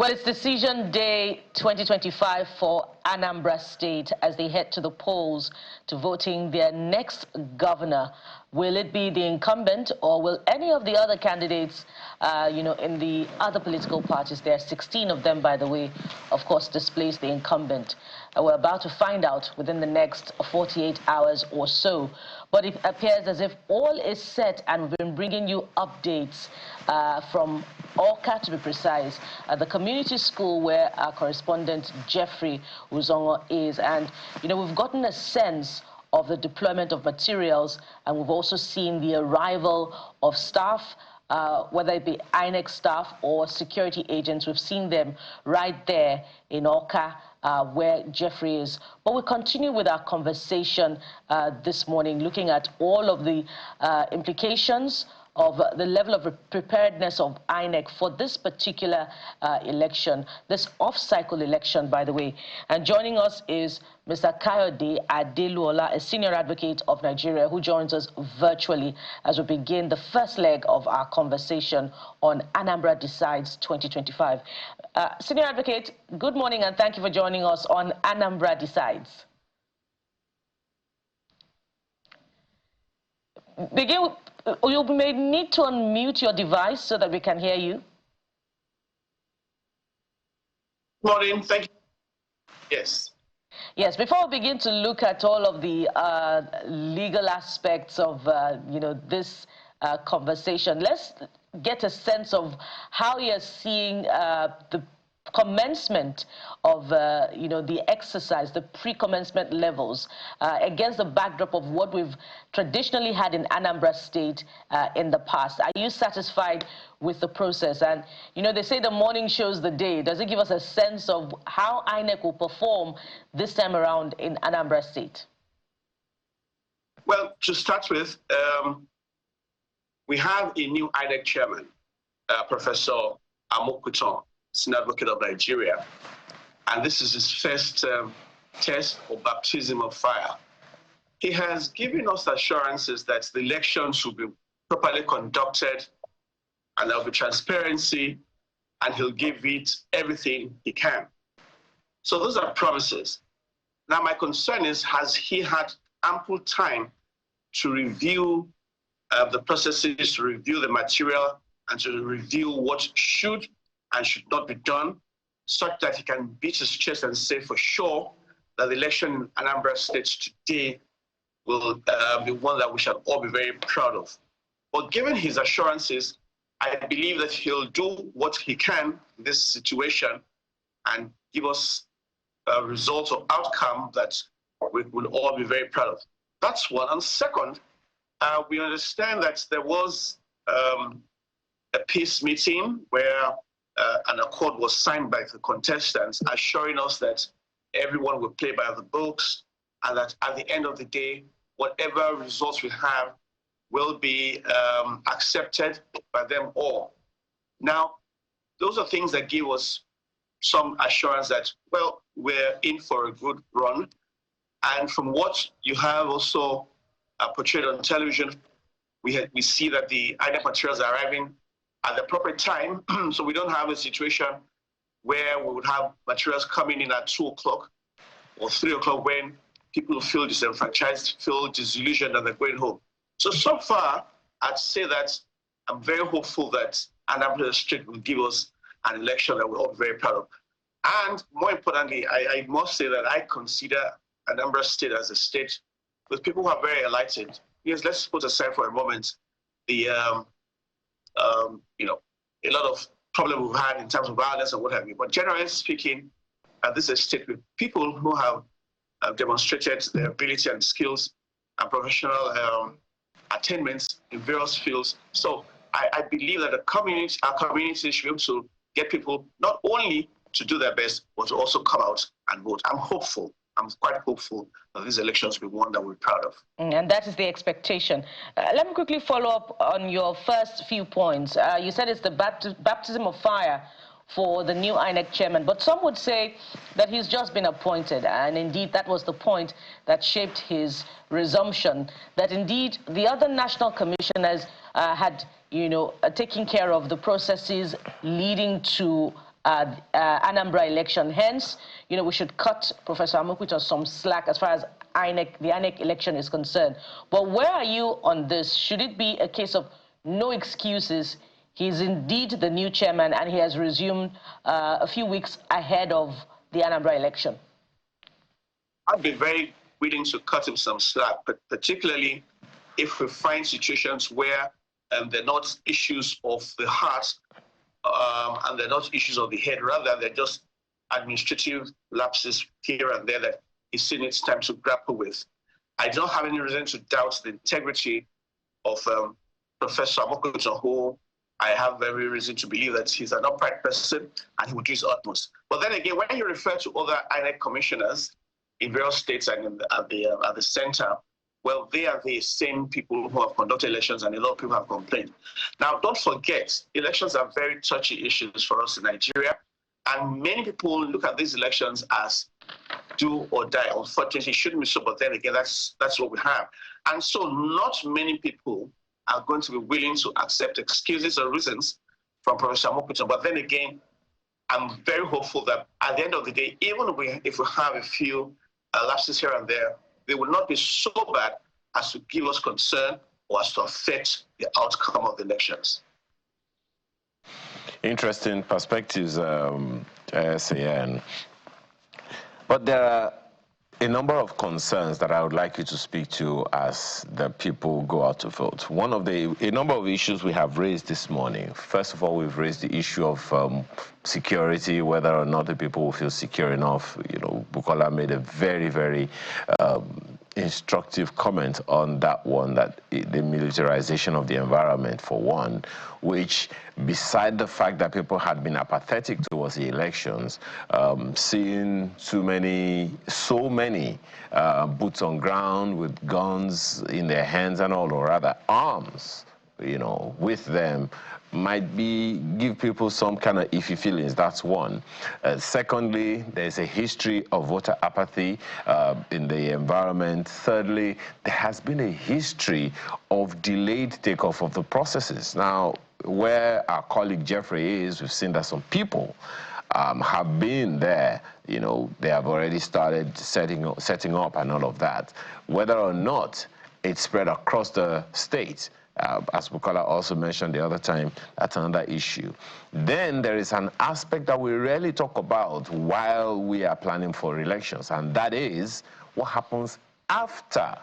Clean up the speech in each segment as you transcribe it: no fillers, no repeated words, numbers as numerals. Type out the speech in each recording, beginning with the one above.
Well, it's decision day 2025 for Anambra State as they head to the polls to voting their next governor. Will it be the incumbent or will any of the other candidates, in the other political parties, there are 16 of them, by the way, of course, displace the incumbent? We're about to find out within the next 48 hours or so. But it appears as if all is set, and we've been bringing you updates from Awka, to be precise, the community school where our correspondent Jeffrey Uzongo is. And, we've gotten a sense of the deployment of materials, and we've also seen the arrival of staff, whether it be INEC staff or security agents. We've seen them right there in Awka, where Jeffrey is. But we continue with our conversation this morning, looking at all of the implications of the level of preparedness of INEC for this particular election, this off-cycle election, by the way. And joining us is Mr. Kayode Adeluola, a senior advocate of Nigeria, who joins us virtually as we begin the first leg of our conversation on Anambra Decides 2025. Senior advocate, good morning and thank you for joining us on Anambra Decides. You may need to unmute your device so that we can hear you. Good morning, thank you. Yes. Yes, before we begin to look at all of the legal aspects of, this conversation, let's get a sense of how you're seeing the commencement of, the exercise, the pre-commencement levels against the backdrop of what we've traditionally had in Anambra State in the past. Are you satisfied with the process? And, they say the morning shows the day. Does it give us a sense of how INEC will perform this time around in Anambra State? Well, to start with, we have a new INEC chairman, Professor Amokuton, Senior Advocate of Nigeria, and this is his first test or baptism of fire. He has given us assurances that the elections will be properly conducted and there will be transparency, and he'll give it everything he can. So those are promises. Now my concern is, has he had ample time to review the processes, to review the material, and to review what should and should not be done, such that he can beat his chest and say for sure that the election in Anambra State today will be one that we shall all be very proud of. But given his assurances, I believe that he'll do what he can in this situation and give us a result or outcome that we will all be very proud of. That's one. And second, we understand that there was a peace meeting where an accord was signed by the contestants, assuring us that everyone will play by the books and that at the end of the day, whatever results we have will be accepted by them all. Now, those are things that give us some assurance that, well, we're in for a good run. And from what you have also portrayed on television, we see that the INEC materials are arriving at the proper time, so we don't have a situation where we would have materials coming in at 2 o'clock or 3 o'clock when people feel disenfranchised, feel disillusioned, and they're going home. So far, I'd say that I'm very hopeful that Anambra State will give us an election that we're all very proud of. And more importantly, I must say that I consider Anambra State as a state with people who are very enlightened. Yes, let's put aside for a moment the a lot of problems we've had in terms of violence and what have you. But generally speaking, this is a state with people who have demonstrated their ability and skills and professional attainments in various fields. So I believe that our community should be able to get people not only to do their best, but to also come out and vote. I'm hopeful. I'm quite hopeful that these elections will be one that we're proud of. And that is the expectation. Let me quickly follow up on your first few points. You said it's the baptism of fire for the new INEC chairman, but some would say that he's just been appointed, and indeed that was the point that shaped his resumption, that indeed the other national commissioners had, taken care of the processes leading to Anambra election. Hence, we should cut Professor Amokuto some slack as far as the INEC election is concerned. But where are you on this? Should it be a case of no excuses? He's indeed the new chairman, and he has resumed a few weeks ahead of the Anambra election. I'd be very willing to cut him some slack, but particularly if we find situations where they're not issues of the heart and they're not issues of the head, rather they're just administrative lapses here and there that he's seen it's time to grapple with. I don't have any reason to doubt the integrity of Professor Amokuto, who I have every reason to believe that he's an upright person and he would do his utmost. But then again, when you refer to other INEC commissioners in various states and at the center, well, they are the same people who have conducted elections, and a lot of people have complained. Now, don't forget, elections are very touchy issues for us in Nigeria, and many people look at these elections as do or die. Unfortunately, it shouldn't be so, but then again, that's what we have. And so not many people are going to be willing to accept excuses or reasons from Professor Amokuto. But then again, I'm very hopeful that at the end of the day, even if we have a few lapses here and there, they will not be so bad as to give us concern or as to affect the outcome of the elections. Interesting perspectives, SAN. But there are a number of concerns that I would like you to speak to as the people go out to vote. A number of issues we have raised this morning. First of all, we've raised the issue of security, whether or not the people will feel secure enough. Bukola made a very, very instructive comment on that one, that the militarization of the environment, for one, which, beside the fact that people had been apathetic towards the elections, seeing so many boots on ground with guns in their hands and all, or rather arms, with them, might give people some kind of iffy feelings. That's one. Secondly, there's a history of voter apathy in the environment. Thirdly, there has been a history of delayed takeoff of the processes. Now, where our colleague Jeffrey is, we've seen that some people have been there. They have already started setting up and all of that. Whether or not it's spread across the state, as Bukola also mentioned the other time, that's another issue. Then there is an aspect that we rarely talk about while we are planning for elections, and that is what happens after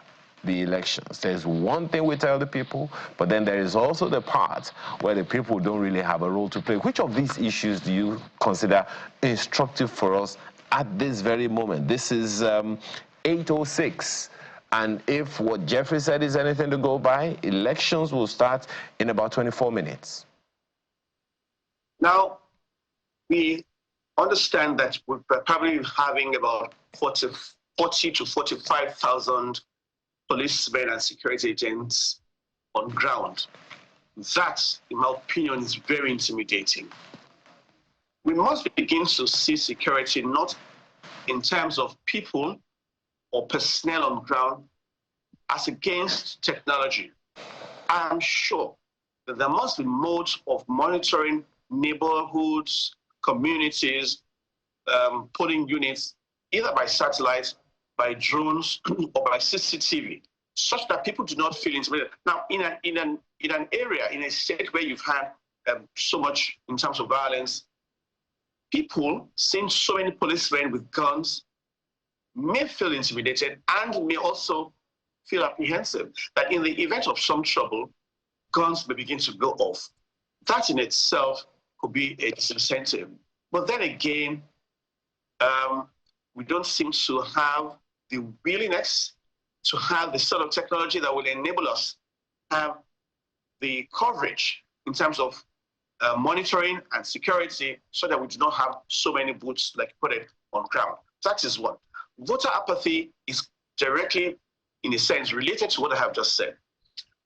the elections. There's one thing we tell the people, but then there is also the part where the people don't really have a role to play. Which of these issues do you consider instructive for us at this very moment? This is 8:06. And if what Jeffrey said is anything to go by, elections will start in about 24 minutes. Now, we understand that we're probably having about 40 to 45,000 policemen and security agents on ground. That, in my opinion, is very intimidating. We must begin to see security not in terms of people or personnel on ground as against technology. I'm sure that there must be modes of monitoring neighborhoods, communities, polling units, either by satellite, by drones, or by CCTV, such that people do not feel intimidated. Now, in an area, in a state where you've had so much in terms of violence, people seeing so many policemen with guns may feel intimidated and may also feel apprehensive that in the event of some trouble, guns may begin to go off. That in itself could be a disincentive. But then again, we don't seem to have the willingness to have the sort of technology that will enable us to have the coverage in terms of monitoring and security so that we do not have so many boots, like put it, on ground. That is one. Voter apathy is directly, in a sense, related to what I have just said.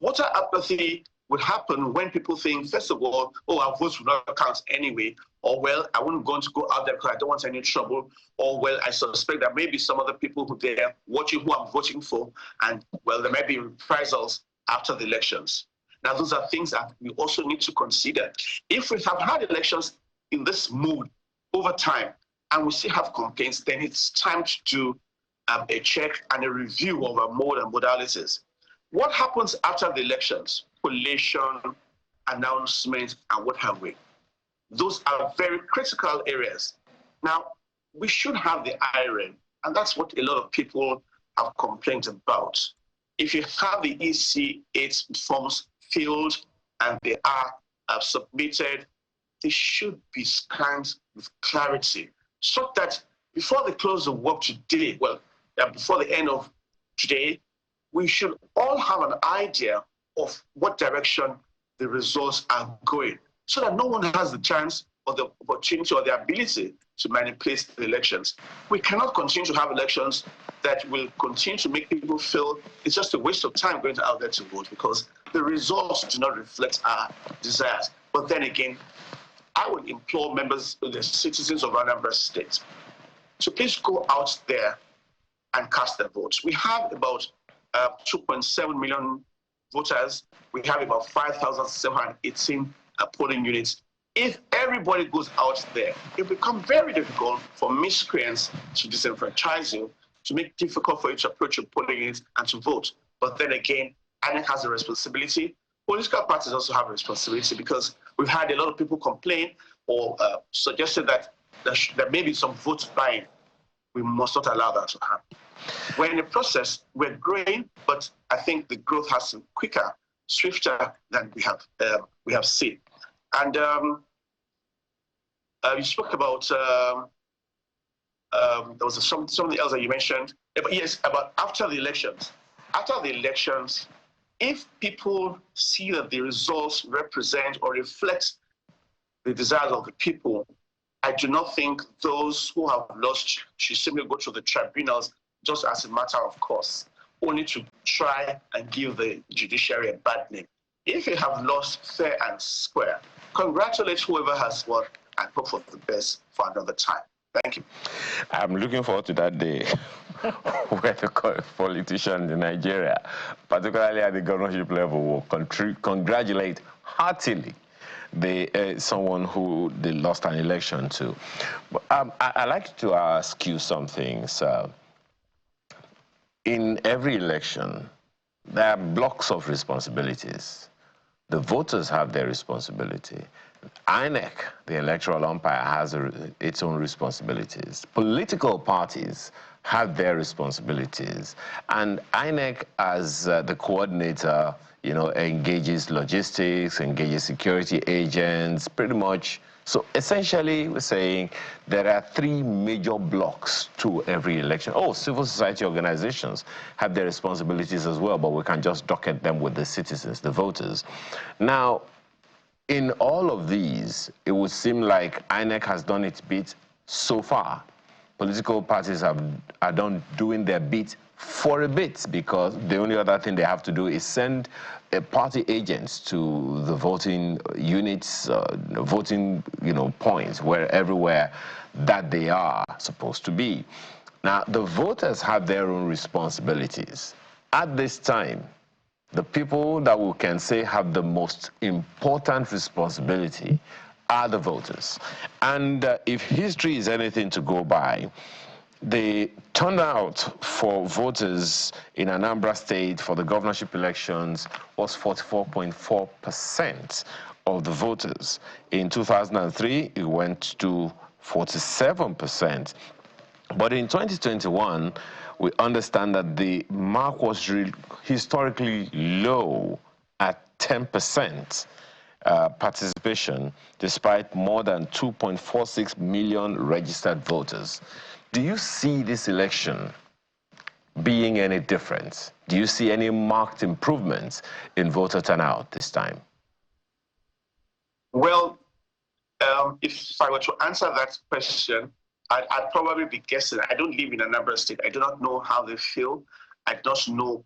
Voter apathy would happen when people think, first of all, oh, our votes will not count anyway, or well, I wouldn't going to go out there because I don't want any trouble, or well, I suspect that maybe some other people who they're watching who I'm voting for, and well, there might be reprisals after the elections. Now, those are things that we also need to consider. If we have had elections in this mood over time and we still have complaints, then it's time to do a check and a review of our mode and modalities. What happens after the elections? Collation, announcement, and what have we. Those are very critical areas. Now, we should have the iron, and that's what a lot of people have complained about. If you have the EC8 forms filled and they are submitted, they should be scanned with clarity so that before they close the work today, before the end of today, we should all have an idea of what direction the results are going so that no one has the chance or the opportunity or the ability to manipulate the elections. We cannot continue to have elections that will continue to make people feel it's just a waste of time going out there to vote because the results do not reflect our desires. But then again, I would implore members, the citizens of Anambra State, to please go out there and cast their votes. We have about 2.7 million voters. We have about 5,718 polling units. If everybody goes out there, it becomes very difficult for miscreants to disenfranchise you, to make it difficult for you to approach your polling unit and to vote. But then again, INEC has a responsibility. Political parties also have a responsibility because we've had a lot of people complain or suggested that there may be some vote buying. We must not allow that to happen. We're in the process, we're growing, but I think the growth has been quicker, swifter than we have seen. And you spoke about there was something else that you mentioned. But yes, about after the elections. After the elections, if people see that the results represent or reflect the desires of the people, I do not think those who have lost should simply go to the tribunals just as a matter of course, only to try and give the judiciary a bad name. If you have lost fair and square, congratulate whoever has won and hope for the best for another time. Thank you. I'm looking forward to that day where the politicians in Nigeria, particularly at the governorship level, will congratulate heartily someone who they lost an election to. But, I'd like to ask you something, sir. In every election, there are blocks of responsibilities. The voters have their responsibility. INEC, the electoral umpire, has its own responsibilities. Political parties have their responsibilities. And INEC, as the coordinator, engages logistics, engages security agents, pretty much. So essentially, we're saying there are three major blocks to every election. Oh, civil society organizations have their responsibilities as well, but we can just docket them with the citizens, the voters. Now, in all of these, it would seem like INEC has done its bit so far. Political parties are doing their bit for a bit because the only other thing they have to do is send party agents to the voting units, voting points, everywhere that they are supposed to be. Now, the voters have their own responsibilities. At this time, the people that we can say have the most important responsibility are the voters. And if history is anything to go by, the turnout for voters in Anambra State for the governorship elections was 44.4% of the voters. In 2003, it went to 47%. But in 2021, we understand that the mark was historically low at 10% participation, despite more than 2.46 million registered voters. Do you see this election being any different? Do you see any marked improvements in voter turnout this time? Well, if I were to answer that question, I'd probably be guessing. I don't live in Anambra State. I do not know how they feel. I don't know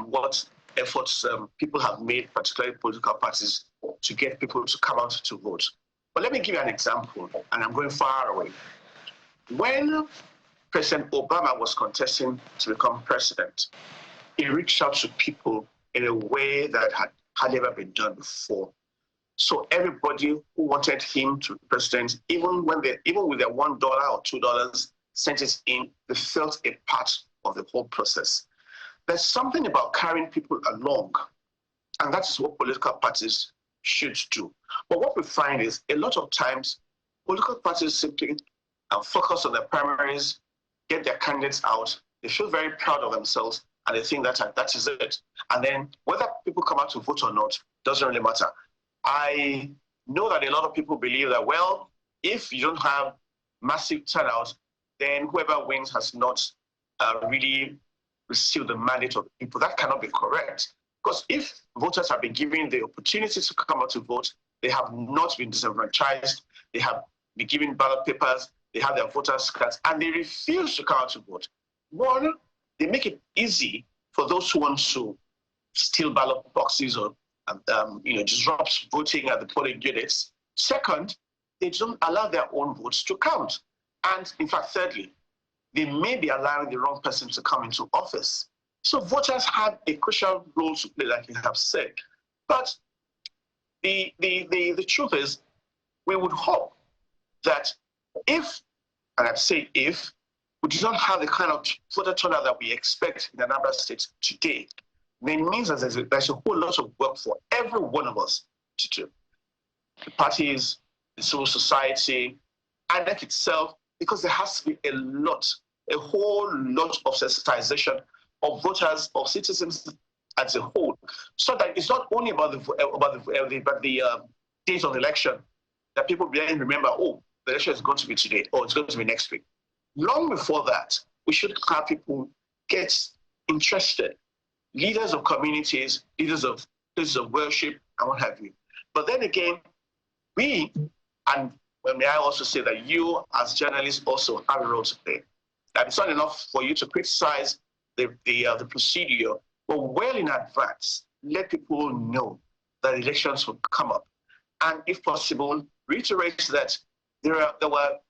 what efforts people have made, particularly political parties, to get people to come out to vote. But let me give you an example, and I'm going far away. When President Obama was contesting to become president, he reached out to people in a way that had never been done before. So everybody who wanted him to be president, even with their $1 or $2, sent it in, they felt a part of the whole process. There's something about carrying people along, and that is what political parties should do. But what we find is a lot of times political parties simply focus on their primaries, get their candidates out, they feel very proud of themselves, and they think that is it. And then whether people come out to vote or not doesn't really matter. I know that a lot of people believe that, well, if you don't have massive turnout, then whoever wins has not really received the mandate of the people. That cannot be correct. Because if voters have been given the opportunity to come out to vote, they have not been disenfranchised, they have been given ballot papers, they have their voters' cards, and they refuse to come out to vote. One, they make it easy for those who want to steal ballot boxes or disrupt voting at the polling units. Second, they don't allow their own votes to count. And in fact, thirdly, they may be allowing the wrong person to come into office. So voters have a crucial role to play, like you have said. But the truth is, we would hope that if, and I'd say if, we do not have the kind of voter turnout that we expect in Anambra State today, then it means that there's a whole lot of work for every one of us to do. The parties, the civil society, INEC itself, because there has to be a whole lot of sensitization of voters, of citizens as a whole, so that it's not only about the date of the election, that people then remember, oh, the election is going to be today, or it's going to be next week. Long before that, we should have people get interested, leaders of communities, leaders of places of worship, and what have you. But then again, we, and may I also say that you as journalists also have a role to play. That it's not enough for you to criticize the procedure, but well in advance, let people know that elections will come up. And if possible, reiterate that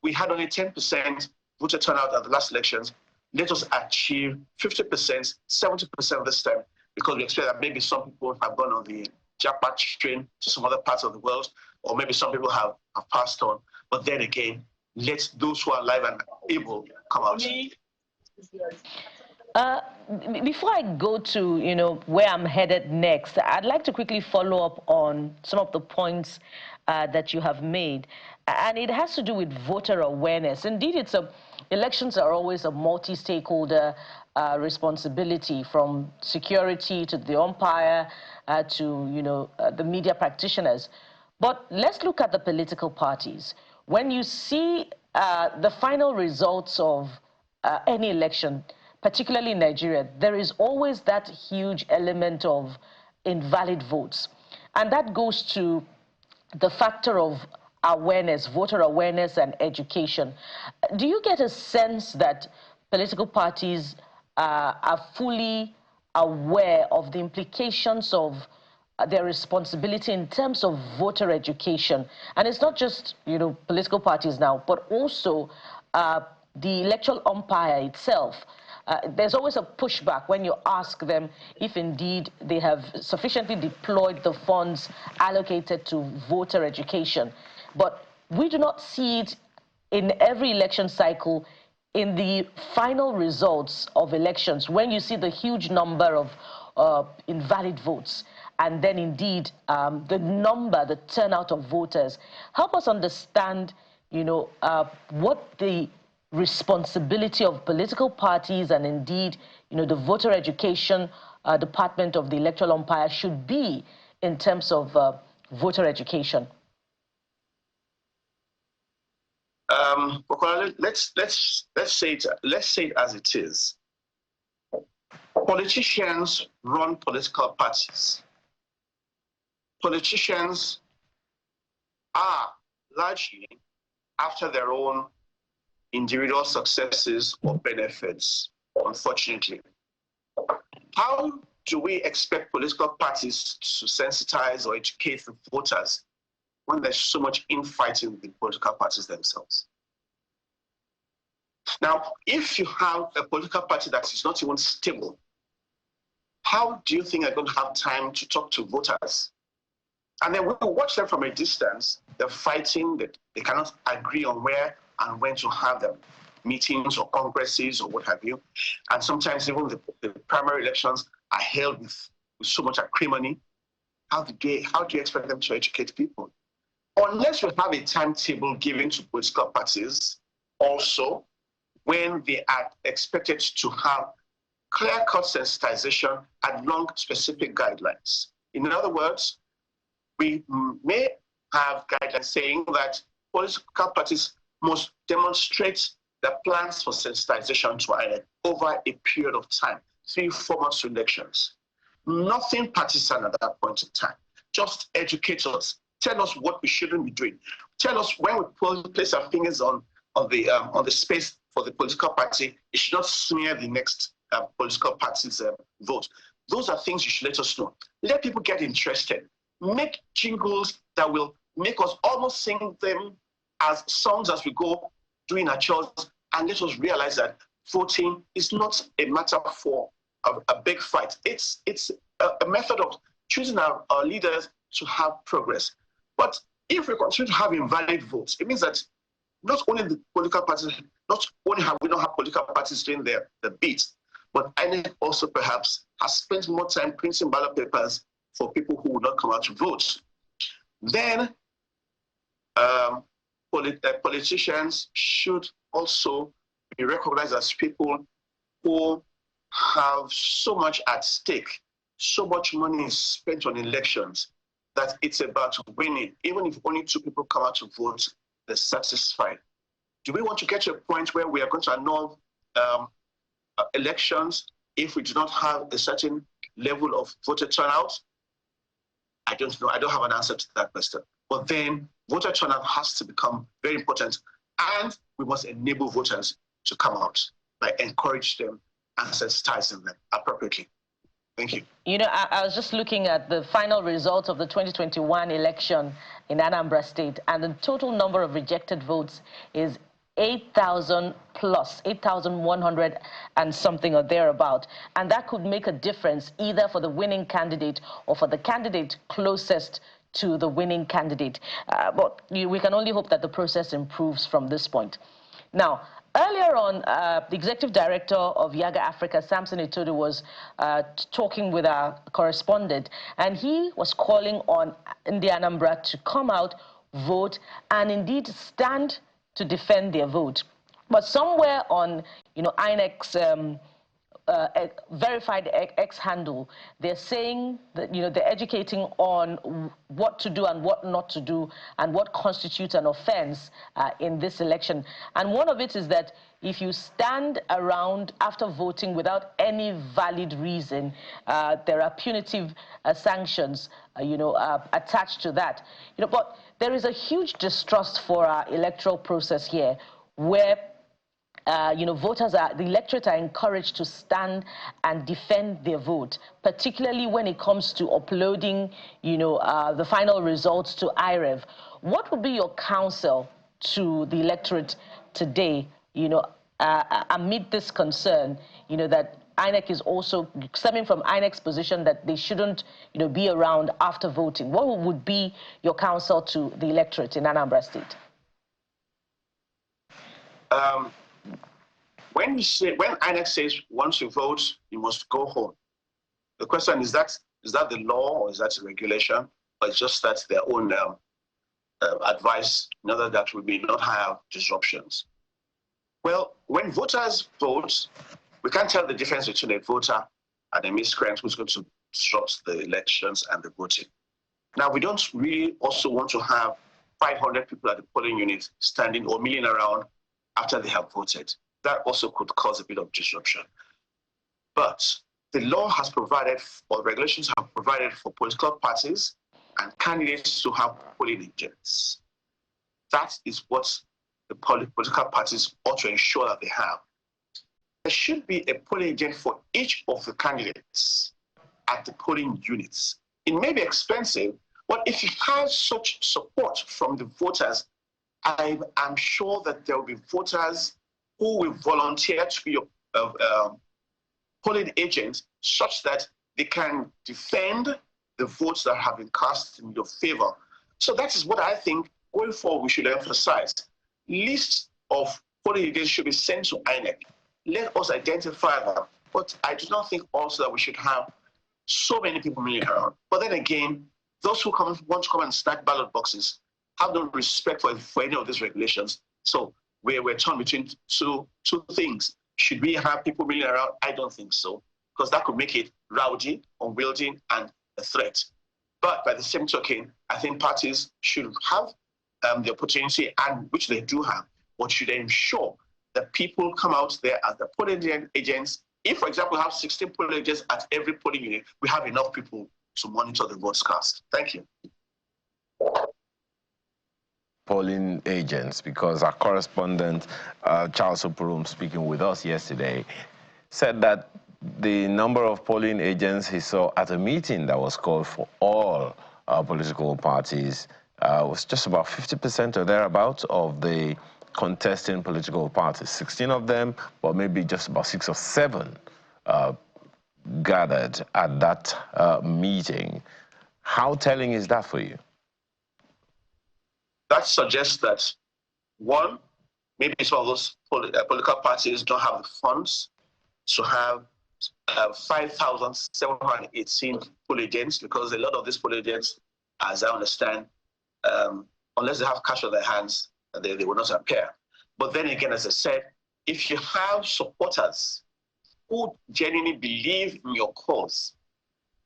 we had only 10% voter turnout at the last elections. Let us achieve 50%, 70% this time, because we expect that maybe some people have gone on the jackpot train to some other parts of the world, or maybe some people have passed on. But then again, let those who are alive and able come out. Before I go to where I'm headed next, I'd like to quickly follow up on some of the points that you have made, and it has to do with voter awareness. Indeed, elections are always a multi-stakeholder responsibility, from security to the umpire to the media practitioners. But let's look at the political parties. When you see the final results of any election, particularly in Nigeria, there is always that huge element of invalid votes. And that goes to the factor of awareness, voter awareness and education. Do you get a sense that political parties are fully aware of the implications of their responsibility in terms of voter education? And it's not just political parties now, but also the electoral umpire itself. There's always a pushback when you ask them if indeed they have sufficiently deployed the funds allocated to voter education. But we do not see it in every election cycle. In the final results of elections, when you see the huge number of invalid votes, and then indeed the turnout of voters, help us understand what the responsibility of political parties and indeed the voter education department of the electoral umpire should be in terms of voter education. Let's say it as it is. Politicians run political parties. Politicians are largely after their own individual successes or benefits, unfortunately. How do we expect political parties to sensitize or educate the voters when there's so much infighting with the political parties themselves? Now, if you have a political party that is not even stable, how do you think they're going to have time to talk to voters? And then we watch them from a distance. They're fighting, they cannot agree on where and when to have them, meetings or congresses or what have you. And sometimes even the primary elections are held with so much acrimony. How do you expect them to educate people? Unless you have a timetable given to political parties, also, when they are expected to have clear-cut sensitization along specific guidelines. In other words, we may have guidelines saying that political parties must demonstrate their plans for sensitization to INEC over a period of time, 3-4 months to elections. Nothing partisan at that point in time. Just educate us. Tell us what we shouldn't be doing. Tell us when we place our fingers on the space for the political party, it should not smear the next political party's vote. Those are things you should let us know. Let people get interested. Make jingles that will make us almost sing them as songs as we go doing our chores, and let us realize that voting is not a matter for a big fight. It's a method of choosing our leaders to have progress. But if we continue to have invalid votes, it means that not only the political parties, not only have we not have political parties doing the beat, but INEC also perhaps has spent more time printing ballot papers for people who would not come out to vote. Then politicians should also be recognized as people who have so much at stake, so much money is spent on elections that it's about winning. Even if only 2 people come out to vote, they're satisfied. Do we want to get to a point where we are going to annul elections if we do not have a certain level of voter turnout? I don't know. I don't have an answer to that question. But then voter turnout has to become very important, and we must enable voters to come out by encourage them and sensitizing them appropriately. Thank you. You know, I was just looking at the final result of the 2021 election in Anambra State, and the total number of rejected votes is 8,000 plus, 8,100 and something or thereabout. And that could make a difference either for the winning candidate or for the candidate closest to the winning candidate. But we can only hope that the process improves from this point. Now, earlier on, the executive director of Yaga Africa, Samson Itodu, was talking with our correspondent, and he was calling on Ndi Anambra to come out, vote, and indeed stand to defend their vote. But somewhere on, INEC's verified X handle, they're saying that, they're educating on what to do and what not to do and what constitutes an offense in this election. And one of it is that if you stand around after voting without any valid reason, there are punitive sanctions, attached to that. But there is a huge distrust for our electoral process here, where the electorate are encouraged to stand and defend their vote, particularly when it comes to uploading, the final results to IREV. What would be your counsel to the electorate today, amid this concern, that INEC is also stemming from INEC's position that they shouldn't, be around after voting? What would be your counsel to the electorate in Anambra State? When INEC says once you vote, you must go home, the question is that the law or is that a regulation, or it's just that's their own advice in order that we may not have disruptions? Well, when voters vote, we can't tell the difference between a voter and a miscreant who's going to disrupt the elections and the voting. Now, we don't really also want to have 500 people at the polling unit standing or milling around after they have voted. That also could cause a bit of disruption. But the law has provided, or regulations have provided for political parties and candidates to have polling agents. That is what the political parties ought to ensure that they have. There should be a polling agent for each of the candidates at the polling units. It may be expensive, but if you have such support from the voters, I am sure that there will be voters who will volunteer to be your polling agents such that they can defend the votes that have been cast in your favor. So that is what I think going forward we should emphasize. List of polling agents should be sent to INEC. Let us identify them. But I do not think also that we should have so many people milling around. But then again, those who want to come and snatch ballot boxes have no respect for any of these regulations. So we're torn between two things. Should we have people milling around? I don't think so, because that could make it rowdy, unwieldy, and a threat. But by the same token, I think parties should have the opportunity, and which they do have, but should ensure that people come out there as the polling agents. If, for example, we have 16 polling agents at every polling unit, we have enough people to monitor the votes cast. Thank you. Polling agents, because our correspondent, Charles Opurum, speaking with us yesterday, said that the number of polling agents he saw at a meeting that was called for all political parties was just about 50% or thereabouts of the contesting political parties. 16 of them, but maybe just about 6 or 7 gathered at that meeting. How telling is that for you? That suggests that, one, maybe some of those political parties don't have the funds to have 5,718 poll agents, because a lot of these poll agents, as I understand, unless they have cash on their hands, they will not appear. But then again, as I said, if you have supporters who genuinely believe in your cause,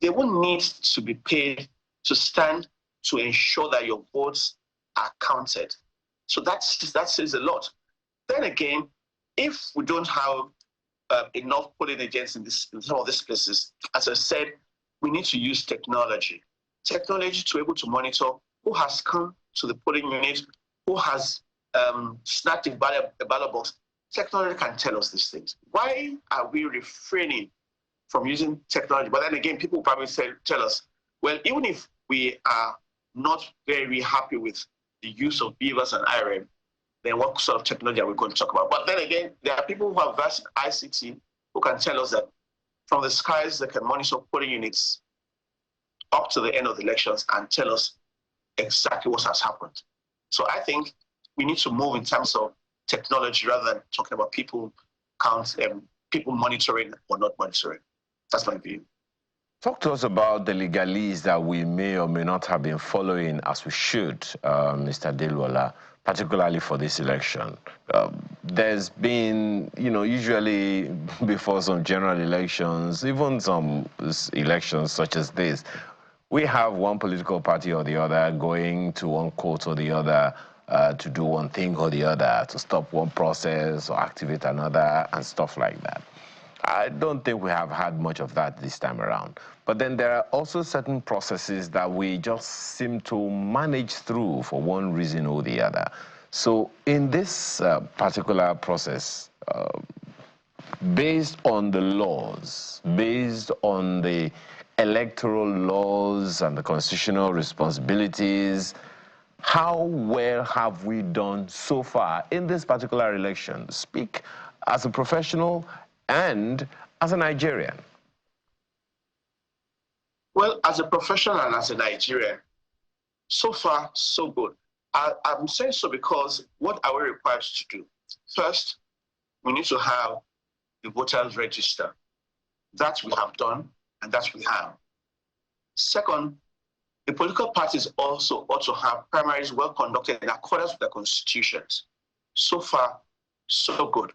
they won't need to be paid to stand to ensure that your votes are counted. So that says a lot. Then again, if we don't have enough polling agents in some of these places, as I said, we need to use technology. Technology to be able to monitor who has come to the polling unit, who has snatched a ballot box. Technology can tell us these things. Why are we refraining from using technology? But then again, people probably tell us, well, even if we are not very happy with the use of beavers and IRM, then what sort of technology are we going to talk about? But then again, there are people who have vast in ICT who can tell us that from the skies they can monitor polling units up to the end of the elections and tell us exactly what has happened. So I think we need to move in terms of technology rather than talking about people people monitoring or not monitoring. That's my view. Talk to us about the legalese that we may or may not have been following as we should, Mr. Delwola, particularly for this election. There's been, usually before some general elections, even some elections such as this, we have one political party or the other going to one court or the other to do one thing or the other, to stop one process or activate another and stuff like that. I don't think we have had much of that this time around. But then there are also certain processes that we just seem to manage through for one reason or the other. So in this particular process, based on the laws, based on the electoral laws and the constitutional responsibilities, how well have we done so far in this particular election? Speak as a professional and as a Nigerian. Well, as a professional and as a Nigerian, so far, so good. I'm saying so because what are we required to do? First, we need to have the voters register. That we have done, and that we have. Second, the political parties also ought to have primaries well conducted in accordance with the constitutions. So far, so good.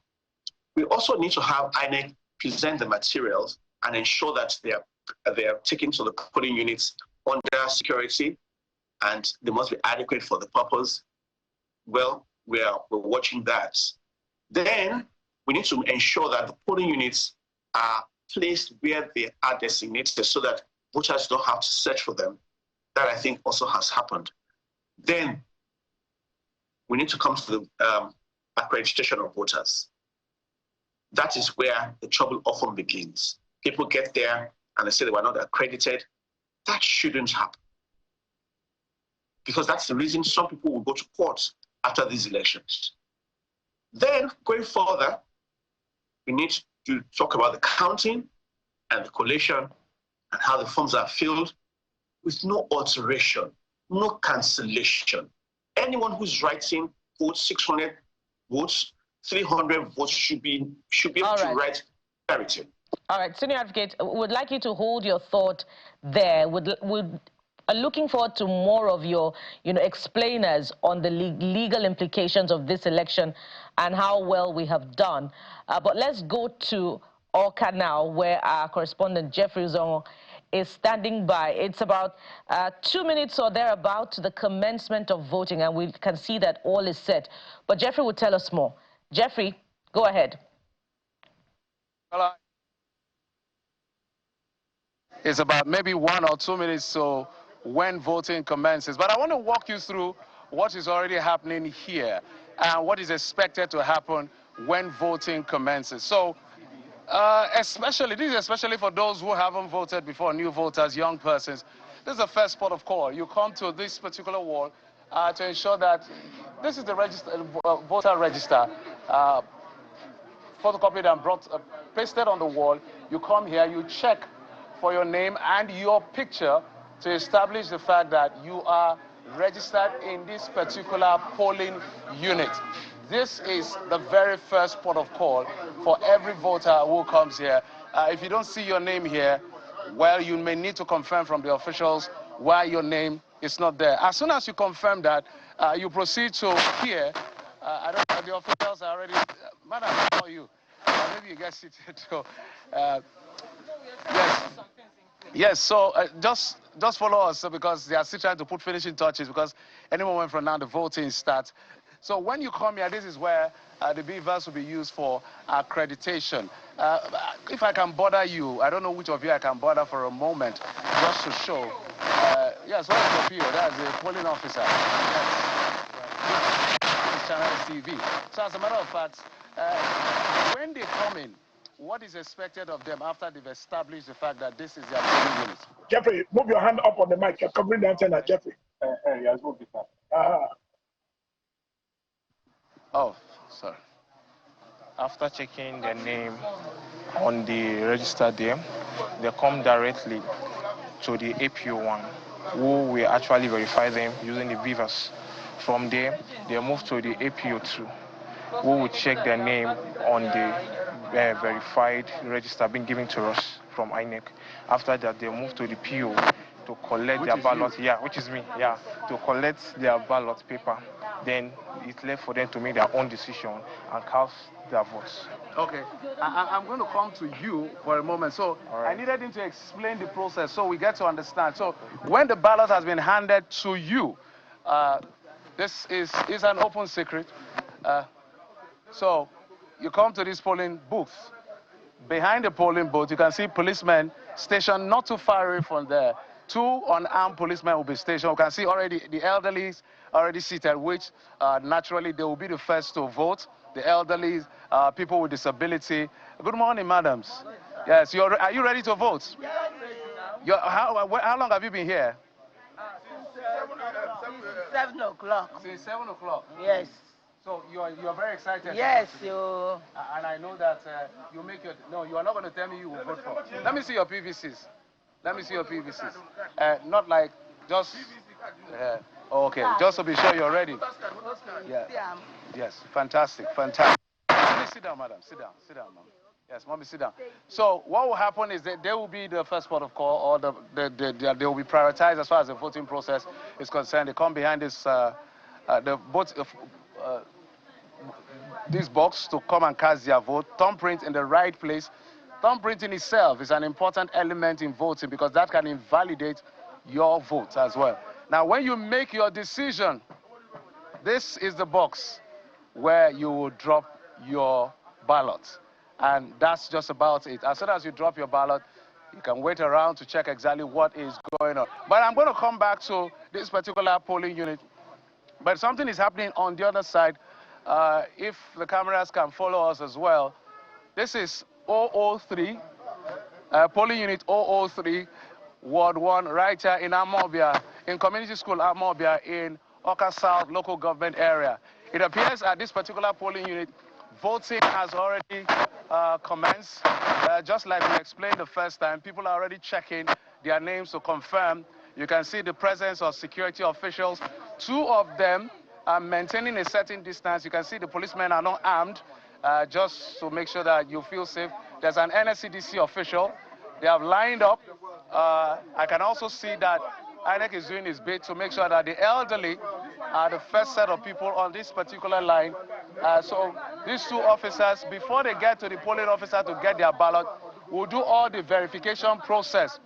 We also need to have INEC present the materials and ensure that they are taken to the polling units under security, and they must be adequate for the purpose. Well, we're watching that. Then we need to ensure that the polling units are placed where they are designated so that voters don't have to search for them. That I think also has happened. Then we need to come to the accreditation of voters. That is where the trouble often begins. People get there and they say they were not accredited. That shouldn't happen. Because that's the reason some people will go to court after these elections. Then, going further, we need to talk about the counting and the collation and how the forms are filled. with no alteration, no cancellation. Anyone who's writing votes, 600 votes, 300 votes should be able to write parity. All right, Senior Advocate, would like you to hold your thought there. Looking forward to more of your, explainers on the legal implications of this election and how well we have done. But let's go to Awka now, where our correspondent Jeffrey Zong is standing by. It's about 2 minutes or thereabout to the commencement of voting, and we can see that all is set. But Jeffrey will tell us more. Jeffrey, go ahead. Hello. It's about maybe 1 or 2 minutes so when voting commences. But I want to walk you through what is already happening here and what is expected to happen when voting commences. So especially for those who haven't voted before, new voters, young persons, this is the first port of call. You come to this particular wall to ensure that this is the voter register, photocopied and pasted on the wall. You come here, you check for your name and your picture to establish the fact that you are registered in this particular polling unit. This is the very first port of call for every voter who comes here. If you don't see your name here, well, you may need to confirm from the officials why your name is not there. As soon as you confirm that, you proceed to here. I don't know, the officials are already, madam, how are you? Maybe you get seated too. Yes, so just follow us because they are still trying to put finishing touches because any moment from now the voting starts. So when you come here, this is where the beavers will be used for accreditation. If I can bother you, I don't know which of you I can bother for a moment, just to show. Yes, what is your PO? That's the polling officer. Yes. Channel TV. So as a matter of fact, when they come in, what is expected of them after they've established the fact that this is their polling unit? Jeffrey, move your hand up on the mic. You're covering the antenna, Jeffrey. Yes, move it up. Oh, sorry. After checking their name on the register there, they come directly to the APO1, who will actually verify them using the beavers. From there, they move to the APO2, who will check their name on the verified register being given to us from INEC. After that, they move to the PO to collect their ballot. Yeah, which is me. Yeah, to collect their ballot paper. Then it's left for them to make their own decision and cast their votes. Okay, I'm going to come to you for a moment. So I needed him to explain the process so we get to understand. So when the ballot has been handed to you, this is an open secret. So you come to this polling booth. Behind the polling booth, you can see policemen stationed not too far away from there. 2 unarmed policemen will be stationed. You can see already the elderly already seated, which naturally they will be the first to vote. The elderly, people with disability. Good morning, madams. Yes, are you ready to vote? How long have you been here? Since 7 o'clock. Since 7 o'clock? Yes. So you're very excited? Yes, and I know that you make your... No, you are not going to tell me you will vote for. Let me see your PVCs. Let me see your PVCs. Not like just... okay, just to be sure you're ready. Yeah. Yes, fantastic, fantastic. Please sit down, madam. Sit down, ma'am. Yes, mommy, sit down. So what will happen is that they will be the first port of call, or they will be prioritized as far as the voting process is concerned. They come behind this this box to come and cast their vote. Thumbprint in the right place. Thumbprinting itself is an important element in voting because that can invalidate your vote as well. Now, when you make your decision, this is the box where you will drop your ballot. And that's just about it. As soon as you drop your ballot, you can wait around to check exactly what is going on. But I'm going to come back to this particular polling unit. But something is happening on the other side. If the cameras can follow us as well. This is 003, polling unit 003, Ward 1, right here in Anambra, in Community School Anambra, in Awka South local government area. It appears at this particular polling unit, voting has already commenced. Just like we explained the first time, people are already checking their names to confirm You can see the presence of security officials. 2 of them are maintaining a certain distance. You can see the policemen are not armed, just to make sure that you feel safe. There's an NSCDC official. They have lined up. I can also see that INEC is doing its bit to make sure that the elderly are the first set of people on this particular line. So these 2 officers, before they get to the polling officer to get their ballot, will do all the verification process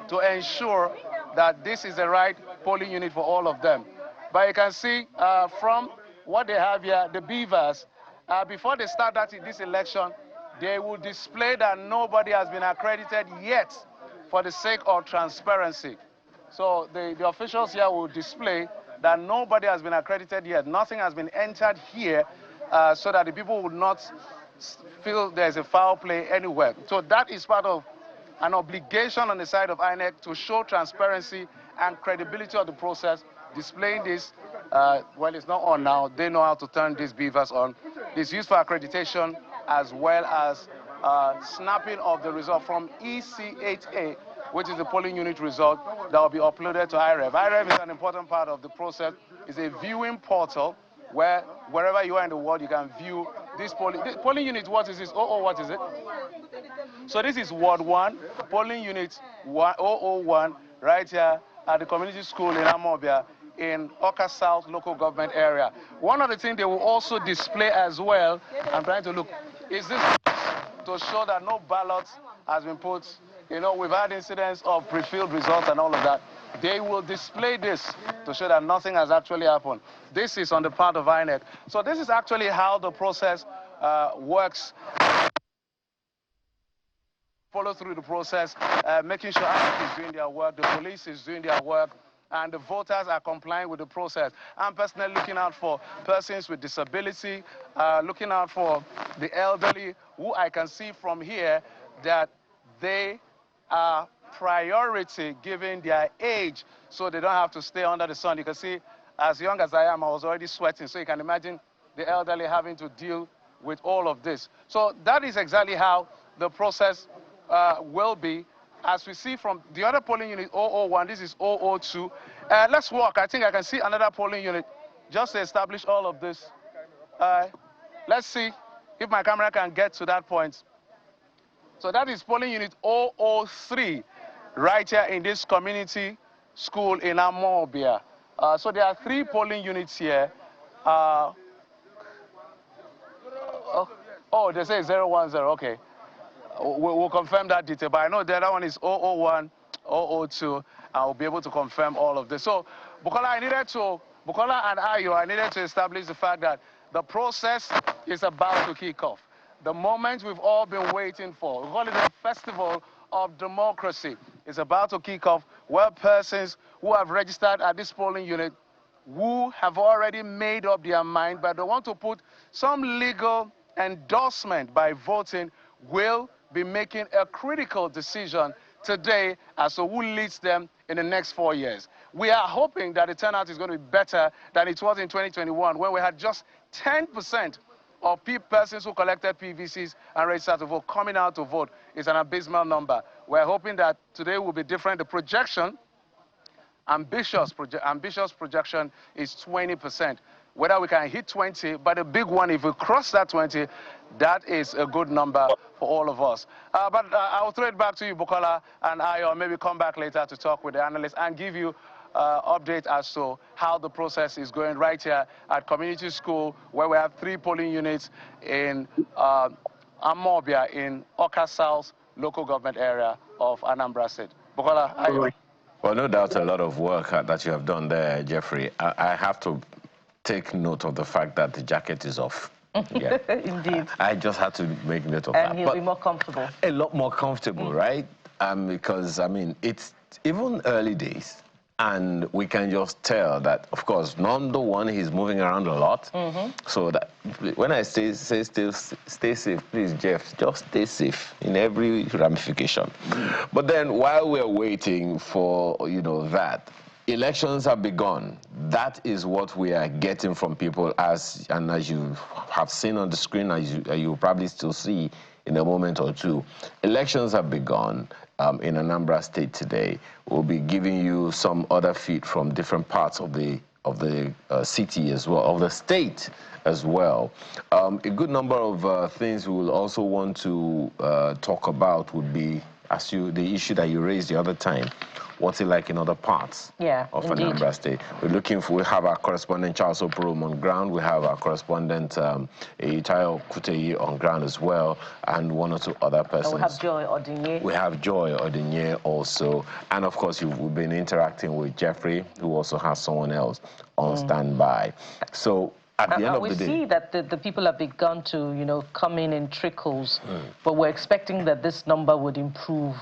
to ensure that this is the right polling unit for all of them. But you can see from what they have here, the beavers, before they start this election, they will display that nobody has been accredited yet for the sake of transparency. So the officials here will display that nobody has been accredited yet. Nothing has been entered here so that the people would not feel there's a foul play anywhere. So that is part of an obligation on the side of INEC to show transparency and credibility of the process, displaying this. Well, it's not on now. They know how to turn these beavers on. It's used for accreditation as well as snapping of the result from EC8A, which is the polling unit result that will be uploaded to IREV. IREV is an important part of the process. It's a viewing portal where wherever you are in the world, you can view this polling unit. What is this? What is it? So this is Ward 1, polling unit 001, right here at the community school in Anambra in Oka South local government area. One of the things they will also display as well, I'm trying to look, is this to show that no ballot has been put. You know, we've had incidents of pre-filled results and all of that. They will display this to show that nothing has actually happened. This is on the part of INEC. So this is actually how the process works. Follow through the process, making sure INEC is doing their work, the police is doing their work, and the voters are complying with the process. I'm personally looking out for persons with disability, looking out for the elderly, who I can see from here that they are priority given their age, so they don't have to stay under the sun. You can see, as young as I am, I was already sweating, so you can imagine the elderly having to deal with all of this. So that is exactly how the process will be. As we see from the other polling unit 001, this is 002. Let's walk. I think I can see another polling unit just to establish all of this. Let's see if my camera can get to that point. So that is polling unit 003, right here in this community school in Anambra. So there are 3 polling units here. They say 010, okay. We'll confirm that detail, but I know the other one is 001, 002. I'll be able to confirm all of this. So, Bukola and Ayo, I needed to establish the fact that the process is about to kick off. The moment we've all been waiting for. We call it a festival of democracy. It's about to kick off, where persons who have registered at this polling unit, who have already made up their mind, but they want to put some legal endorsement by voting, will be making a critical decision today as to who leads them in the next 4 years. We are hoping that the turnout is going to be better than it was in 2021, when we had just 10% of persons who collected PVCs and registered to vote coming out to vote. Is an abysmal number. We're hoping that today will be different. The projection, ambitious projection, is 20%. Whether we can hit 20, but the big one, if we cross that 20, that is a good number for all of us. But I'll throw it back to you, Bukola and Ayo, maybe come back later to talk with the analysts and give you update as to how the process is going right here at community school, where we have 3 polling units in Anambra in Oka South local government area of Anambra State. Bukola, Ayo. Well, no doubt a lot of work that you have done there, Jeffrey. I have to take note of the fact that the jacket is off. Yeah. Indeed. I just had to make note of that. And he'll be more comfortable. A lot more comfortable, right? Because, I mean, it's even early days. And we can just tell that, of course, number one, he's moving around a lot. So that when I say stay safe, please, Jeff, just stay safe in every ramification. But then while we're waiting for, that, elections have begun. That is what we are getting from people, as you have seen on the screen, as you probably still see in a moment or two. Elections have begun. in Anambra State today. We'll be giving you some other feed from different parts of the city as well, of the state as well. A good number of things we will also want to talk about would be, the issue that you raised the other time. What's it like in other parts of Anambra State? We have our correspondent Charles Oporom on ground. We have our correspondent Eitayo Kuteyi on ground as well, and one or two other persons. And we have Joy Odinye. We have Joy Odinye also. And of course, we've been interacting with Jeffrey, who also has someone else on standby. So at the end of the day, we see that the people have begun to, come in trickles, but we're expecting that this number would improve,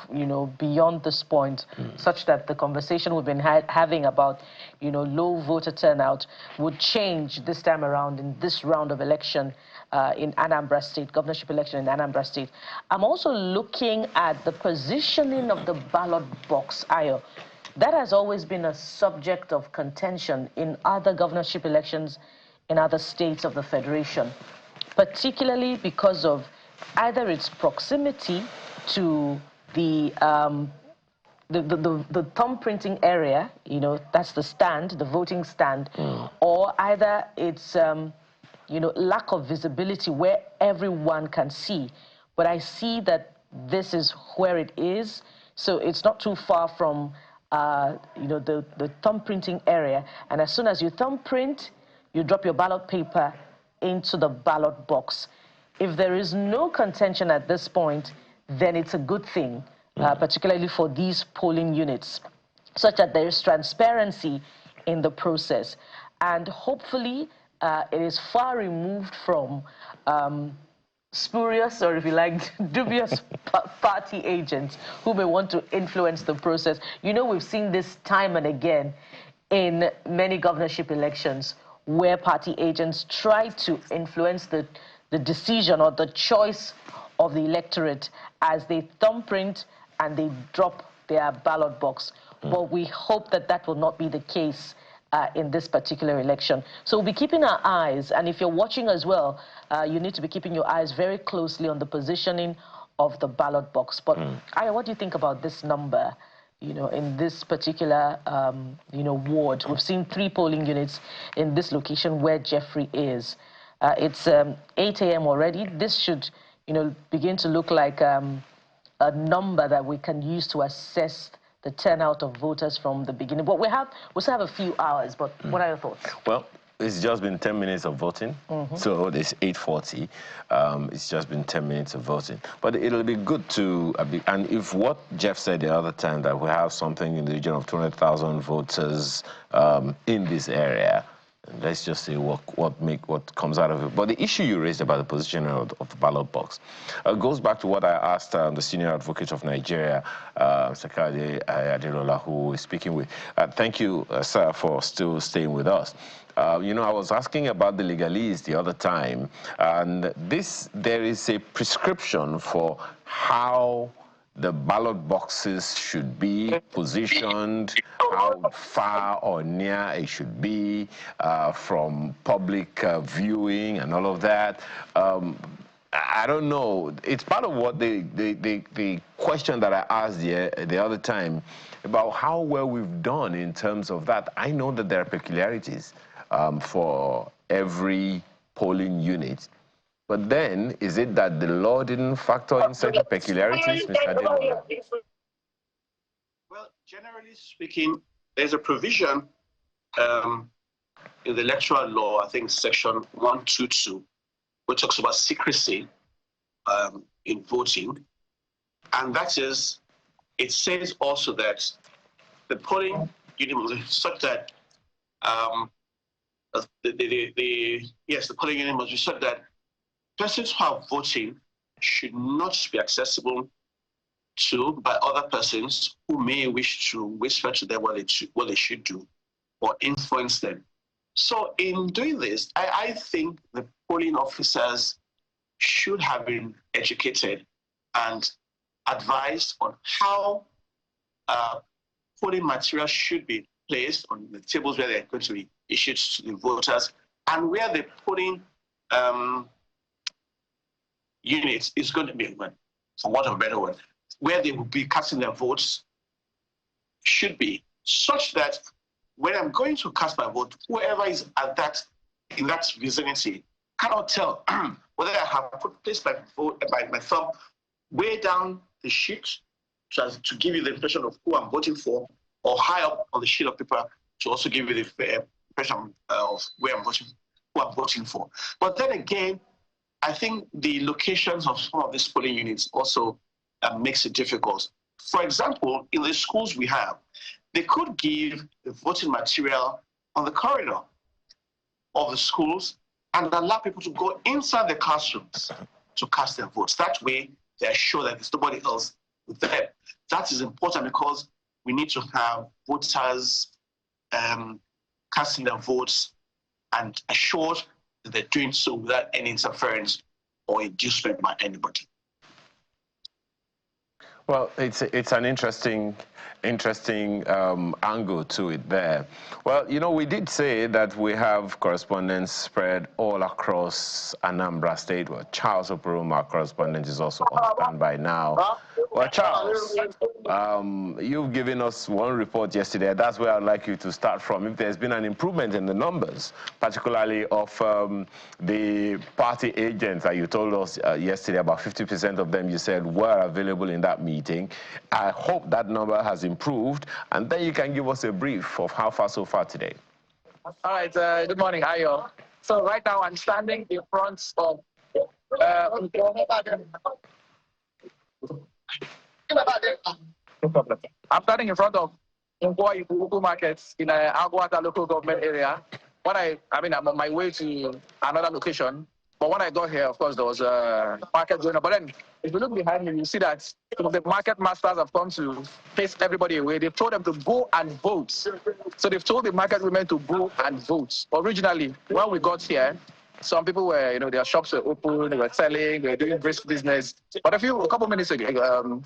beyond this point, such that the conversation we've been having about, low voter turnout would change this time around in this round of election in Anambra State, governorship election in Anambra State. I'm also looking at the positioning of the ballot box, Ayo. That has always been a subject of contention in other governorship elections in other states of the Federation, particularly because of either its proximity to the thumb printing area, that's the stand, the voting stand, or either its, lack of visibility where everyone can see. But I see that this is where it is, so it's not too far from, the thumb printing area. And as soon as you thumb print, you drop your ballot paper into the ballot box. If there is no contention at this point, then it's a good thing, particularly for these polling units, such that there is transparency in the process. And hopefully, it is far removed from spurious, or if you like, dubious party agents who may want to influence the process. We've seen this time and again in many governorship elections, where party agents try to influence the decision or the choice of the electorate as they thumbprint and they drop their ballot box. But we hope that that will not be the case in this particular election. So we'll be keeping our eyes, and if you're watching as well, you need to be keeping your eyes very closely on the positioning of the ballot box. But Aya, what do you think about this number? In this particular, ward, we've seen 3 polling units in this location where Jeffrey is. It's 8 a.m. already. This should, begin to look like a number that we can use to assess the turnout of voters from the beginning. But we still have a few hours, but what are your thoughts? Well, it's just been 10 minutes of voting, so it's 8:40. It's just been 10 minutes of voting. But it'll be good to, and if what Jeff said the other time, that we have something in the region of 200,000 voters in this area, let's just see what comes out of it. But the issue you raised about the positioning of the ballot box goes back to what I asked the senior advocate of Nigeria, Sakade Aderola, who is speaking with. Thank you, sir, for still staying with us. I was asking about the legalese the other time, and there is a prescription for how the ballot boxes should be positioned, how far or near it should be from public viewing and all of that. I don't know. It's part of what the question that I asked the other time about how well we've done in terms of that. I know that there are peculiarities for every polling unit. But then, is it that the law didn't factor in certain peculiarities, Mr. Ademola? Well, generally speaking, there's a provision in the electoral law, I think section 122, which talks about secrecy in voting. And that is, it says also that the polling unit must be such that, the polling unit must be such that persons who are voting should not be accessible to by other persons who may wish to whisper to them what they should do or influence them. So in doing this, I think the polling officers should have been educated and advised on how polling material should be placed on the tables where they're going to be issued to the voters, and where the polling unit is going to be, for want of a better word, where they will be casting their votes should be such that when I'm going to cast my vote, whoever is at that in that vicinity cannot tell whether I have placed my vote, my thumb way down the sheet to give you the impression of who I'm voting for, or high up on the sheet of paper to also give you the impression of where I'm voting, who I'm voting for. But then again, I think the locations of some of these polling units also makes it difficult. For example, in the schools we have, they could give the voting material on the corridor of the schools and allow people to go inside the classrooms to cast their votes. That way, they're sure that there's nobody else with them. That is important because we need to have voters casting their votes and assured that they're doing so without any interference or inducement by anybody. Well, it's an interesting angle to it there. Well, you know, we did say that we have correspondents spread all across Anambra State. Well, Charles Operum, our correspondent, is also on standby now. Well, Charles, you've given us one report yesterday. That's where I'd like you to start from. If there's been an improvement in the numbers, particularly of the party agents that you told us yesterday, about 50% of them, you said, were available in that meeting. I hope that number has improved, and then you can give us a brief of how far so far today. All right, good morning, Ayo. So right now I'm standing in front of no problem. I'm standing in front of local markets in Aguata local government area. When I'm on my way to another location. But when I got here, of course, there was a market going on. But then, if you look behind me, you see that some of the market masters have come to face everybody away. They've told them to go and vote. So they've told the market women to go and vote. Originally, when we got here, some people were, you know, their shops were open, they were selling, they were doing brisk business. But a couple minutes ago,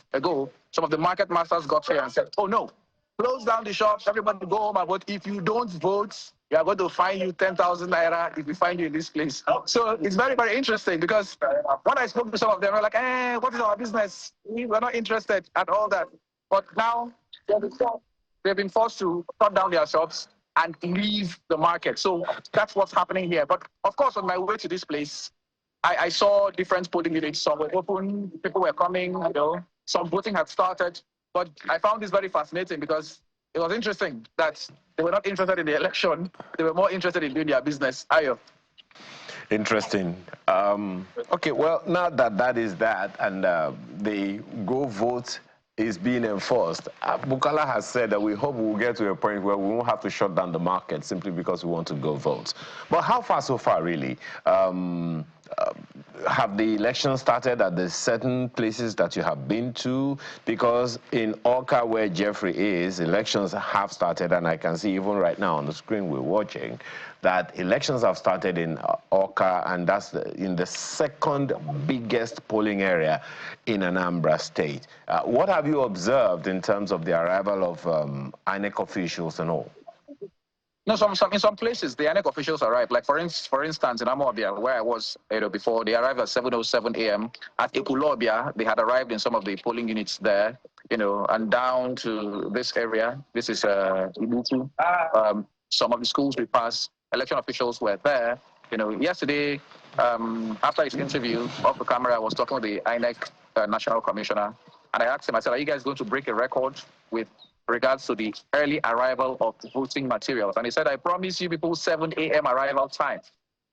some of the market masters got here and said, oh no, close down the shops, everybody go home and vote. If you don't vote, we are going to fine you 10,000 naira if we find you in this place. So it's very, very interesting because when I spoke to some of them, they're like, what is our business? We're not interested at all that. But now they've been forced to shut down their shops and leave the market. So that's what's happening here. But of course, on my way to this place, I saw different polling units. Some were open, people were coming, you know, some voting had started. But I found this very fascinating because it was interesting that they were not interested in the election. They were more interested in doing their business. Ayo. Interesting. Okay, well, now that is that, and the go vote is being enforced. Bukala has said that we hope we'll get to a point where we won't have to shut down the market simply because we want to go vote. But how far so far, really? Have the elections started at the certain places that you have been to? Because in Awka, where Jeffrey is, elections have started, and I can see even right now on the screen we're watching that elections have started in Awka, and that's in the second biggest polling area in Anambra State. What have you observed in terms of the arrival of INEC officials and all? No, in some places, the INEC officials arrived. Like, for instance, in Amobia, where I was before, they arrived at 7:07 a.m. At Ekulobia, they had arrived in some of the polling units there, and down to this area. This is Ibuku. Some of the schools we passed, election officials were there. Yesterday, after his interview off the camera, I was talking with the INEC National Commissioner, and I asked him, I said, are you guys going to break a record with regards to the early arrival of voting materials? And he said, I promise you people 7 a.m. arrival time.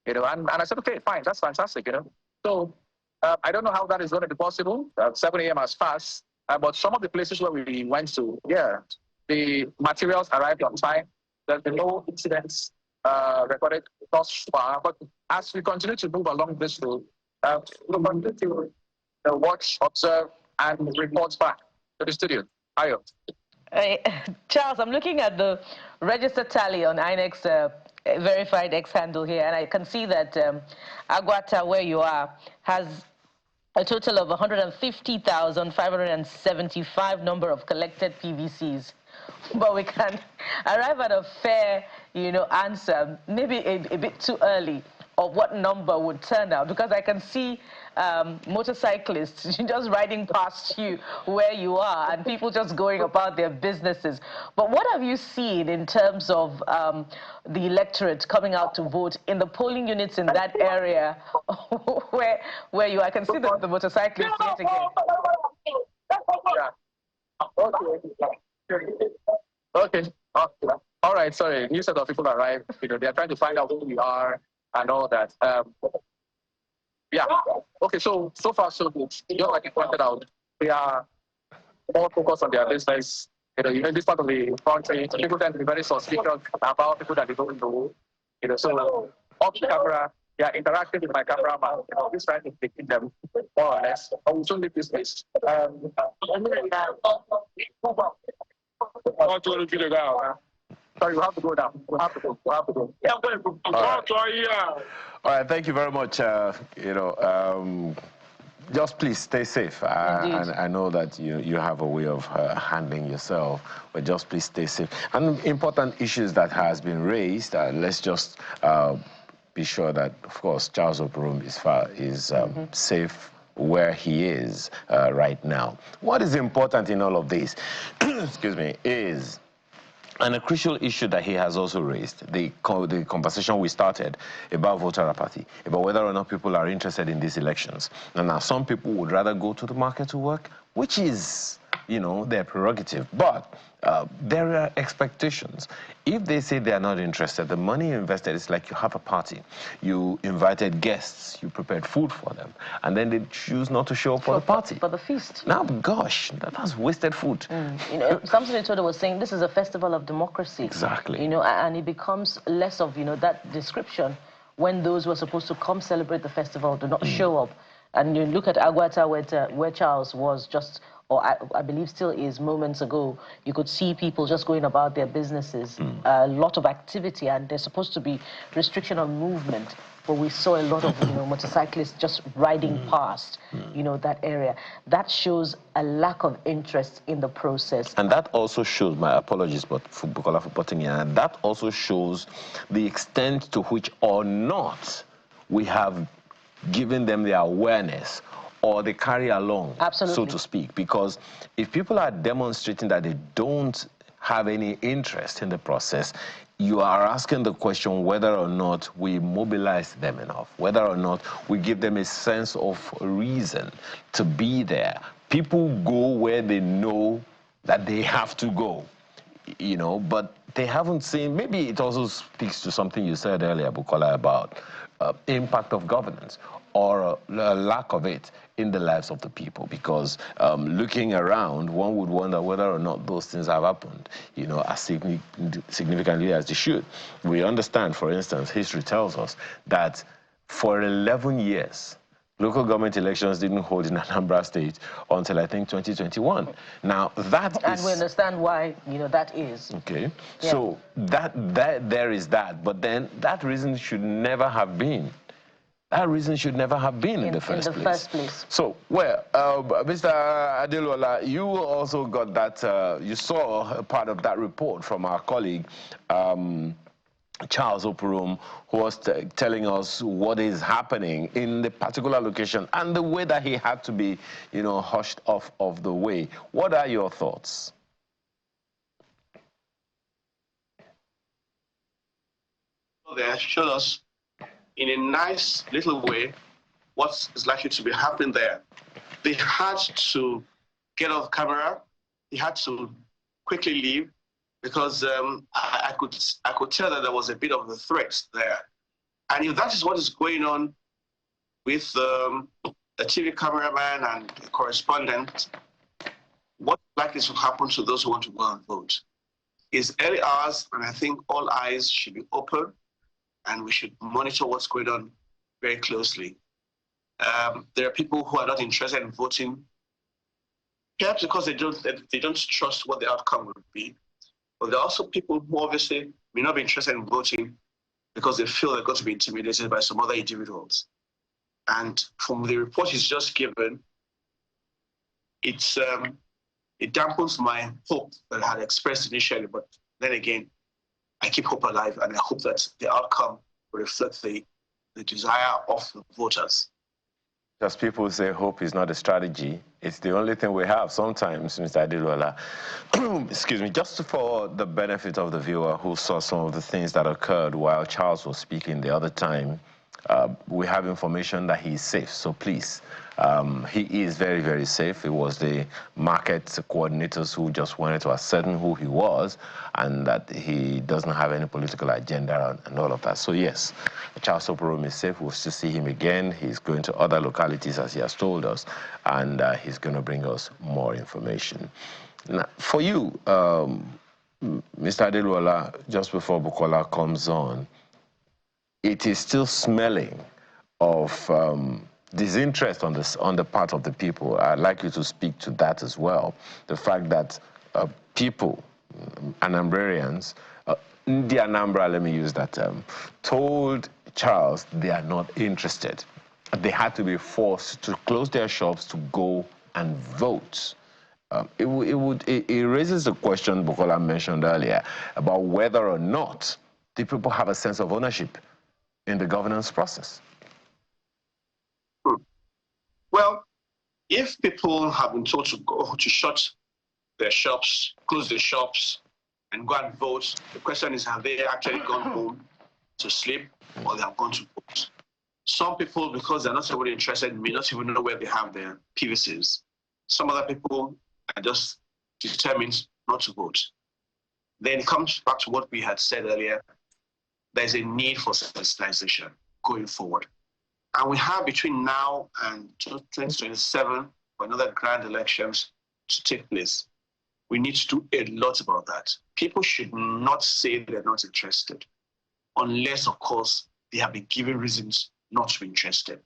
And I said, okay, fine, that's fantastic, So I don't know how that is going to be possible. 7 a.m. has passed, but some of the places where we went to, the materials arrived on time. There's been no incidents recorded thus far, but as we continue to move along this road, we'll continue to watch, observe, and report back to the studio. Ayo. Charles, I'm looking at the register tally on INEC's verified X handle here, and I can see that Aguata, where you are, has a total of 150,575 number of collected PVCs. But we can arrive at a fair, answer, maybe a bit too early, of what number would turn out? Because I can see motorcyclists just riding past you where you are and people just going about their businesses. But what have you seen in terms of the electorate coming out to vote in the polling units in that area where you are? I can see the motorcyclists yet again. Okay. All right. Sorry. New set of people arrived. They are trying to find out who we are and all that. Yeah. Okay. So far so good. Like you pointed out, we are more focused on their business. In this part of the country, people tend to be very suspicious about people that they don't know. So off the camera, they are interacting with my cameraman. Just trying to take them more or less. I will soon leave this place. Sorry, we have to go now. We have to go. Yeah, All right, thank you very much. Just please stay safe. I know that you have a way of handling yourself, but just please stay safe. And important issues that has been raised, let's just be sure that, of course, Charles Operum is safe where he is right now. What is important in all of this, excuse me, is, and a crucial issue that he has also raised, the conversation we started about voter apathy, about whether or not people are interested in these elections. And now some people would rather go to the market to work, which is, their prerogative. But there are expectations. If they say they are not interested, the money invested is like you have a party. You invited guests, you prepared food for them, and then they choose not to show up for the party. For the feast. Now, gosh, that's wasted food. Something Etodo was saying, this is a festival of democracy. Exactly. And it becomes less of, that description when those who are supposed to come celebrate the festival do not show up. And you look at Aguata where Charles was just, or I believe still is, moments ago, you could see people just going about their businesses, a lot of activity, and there's supposed to be restriction on movement, but we saw a lot of motorcyclists just riding past that area. That shows a lack of interest in the process. And that also shows, my apologies for Bukola for putting in, and that also shows the extent to which or not we have given them the awareness or they carry along, so to speak. Because if people are demonstrating that they don't have any interest in the process, you are asking the question whether or not we mobilize them enough, whether or not we give them a sense of reason to be there. People go where they know that they have to go, but they haven't seen, maybe it also speaks to something you said earlier, Bukola, about impact of governance or a lack of it in the lives of the people, because looking around, one would wonder whether or not those things have happened, as significantly as they should. We understand, for instance, history tells us that for 11 years, local government elections didn't hold in Anambra State until, I think, 2021. Now, that is... And we understand why, that is. Okay. Yeah. So there is that. But then that reason should never have been. That reason should never have been in the first place. So, well, Mr. Adelola, you also got that, you saw a part of that report from our colleague, Charles Operum, who was telling us what is happening in the particular location and the way that he had to be, hushed off of the way. What are your thoughts? They showed us in a nice little way what is likely to be happening there. They had to get off camera. He had to quickly leave because I could tell that there was a bit of a threat there. And if that is what is going on with a TV cameraman and a correspondent, what's likely to happen to those who want to go and vote? It's early hours, and I think all eyes should be open, and we should monitor what's going on very closely. There are people who are not interested in voting, perhaps because they don't trust what the outcome will be. But there are also people who obviously may not be interested in voting because they feel they're going to be intimidated by some other individuals. And from the report he's just given, it dampens my hope that I had expressed initially. But then again, I keep hope alive, and I hope that the outcome will reflect the the desire of the voters. Because people say hope is not a strategy. It's the only thing we have sometimes, Mr. Adilola. Excuse me, just for the benefit of the viewer who saw some of the things that occurred while Charles was speaking the other time, we have information that he is safe, so please. He is very, very safe. It was the market coordinators who just wanted to ascertain who he was and that he doesn't have any political agenda and all of that. So yes, Charles Operum is safe. We'll still see him again. He's going to other localities as he has told us, and he's going to bring us more information. Now, for you, Mr. Adeluola, just before Bukola comes on, it is still smelling of disinterest on the part of the people. I'd like you to speak to that as well. The fact that people, Anambrarians, the Anambra, let me use that term, told Charles they are not interested. They had to be forced to close their shops to go and vote. It raises the question Bukola mentioned earlier about whether or not the people have a sense of ownership in the governance process. Well, if people have been told to go to shut their shops, close their shops, and go and vote, the question is, have they actually gone home to sleep, or they have gone to vote? Some people, because they're not really interested, may not even know where they have their PVCs. Some other people are just determined not to vote. Then it comes back to what we had said earlier. There's a need for sensitization going forward. And we have between now and 2027 for another grand elections to take place. We need to do a lot about that. People should not say they're not interested, unless, of course, they have been given reasons not to be interested.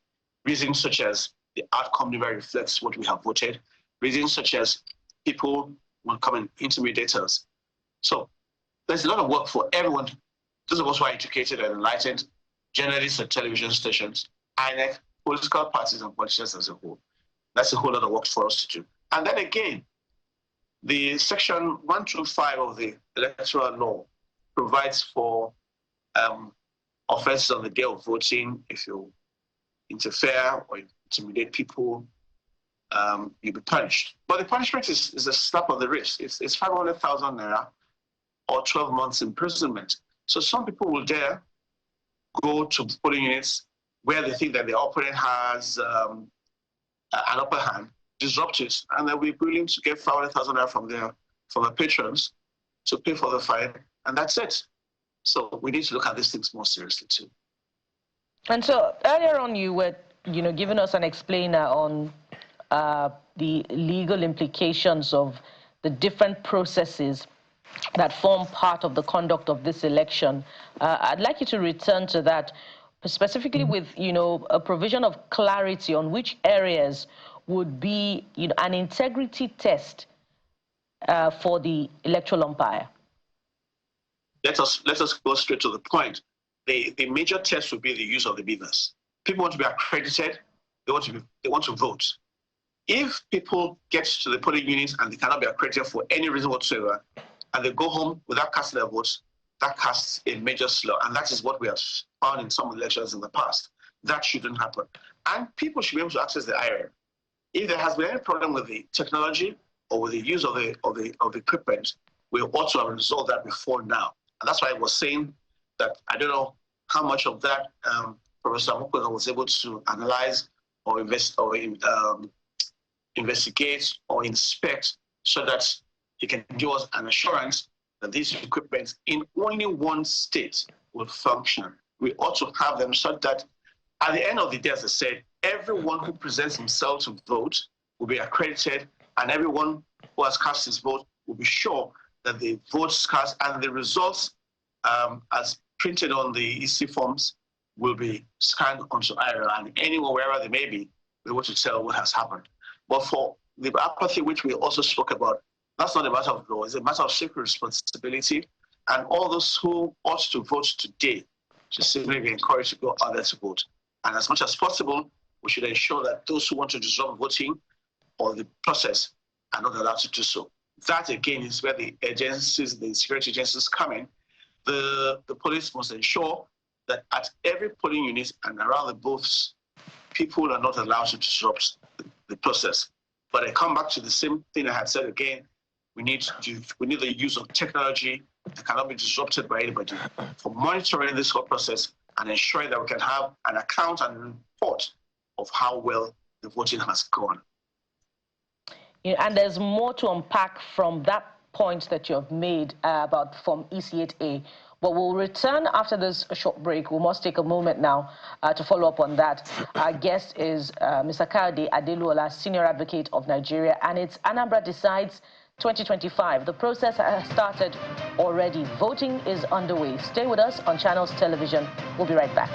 Reasons such as the outcome never reflects what we have voted. Reasons such as people will come and intimidate us. So there's a lot of work for everyone. Those of us who are educated and enlightened, journalists and television stations, INEC, political parties and politicians as a whole. That's a whole lot of work for us to do. And then again, the section 125 of the electoral law provides for offenses on the day of voting. If you interfere or intimidate people, you'll be punished. But the punishment is a slap on the wrist. It's 500,000 naira or 12 months imprisonment. So some people will dare go to polling units where they think that the opponent has an upper hand, disrupt it, and they'll be willing to get 500,000 naira from their patrons to pay for the fine, and that's it. So we need to look at these things more seriously too. And so earlier on, you were, giving us an explainer on the legal implications of the different processes that form part of the conduct of this election. I'd like you to return to that, specifically with, a provision of clarity on which areas would be, an integrity test for the electoral umpire. Let us go straight to the point. The major test would be the use of the beavers. People want to be accredited. They want to vote. If people get to the polling units and they cannot be accredited for any reason whatsoever, and they go home without casting their votes, that casts a major slur. And that is what we have found in some elections in the past. That shouldn't happen. And people should be able to access the IRM. If there has been any problem with the technology or with the use of the equipment, we ought to have resolved that before now. And that's why I was saying that I don't know how much of that Professor Amukwena was able to analyze or investigate or inspect, so that he can give us an assurance that these equipment in only one state will function. We ought to have them so that at the end of the day, as I said, everyone who presents himself to vote will be accredited, and everyone who has cast his vote will be sure that the votes cast and the results as printed on the EC forms will be scanned onto IRA, and anyone, wherever they may be able to tell what has happened. But for the apathy, which we also spoke about, that's not a matter of law, it's a matter of civic responsibility, and all those who ought to vote today should simply be encouraged to go out there to vote. And as much as possible, we should ensure that those who want to disrupt voting or the process are not allowed to do so. That, again, is where the agencies, the security agencies come in. The police must ensure that at every polling unit and around the booths, people are not allowed to disrupt the process. But I come back to the same thing I had said again. We need the use of technology that cannot be disrupted by anybody for monitoring this whole process and ensuring that we can have an account and report of how well the voting has gone. Yeah, and there's more to unpack from that point that you have made about Form EC8A. But we'll return after this short break. We must take a moment now to follow up on that. Our guest is Mr. Kayode Adeluola, Senior Advocate of Nigeria, and it's Anambra Decides 2025. The process has started already. Voting is underway. Stay with us on Channels Television. We'll be right back.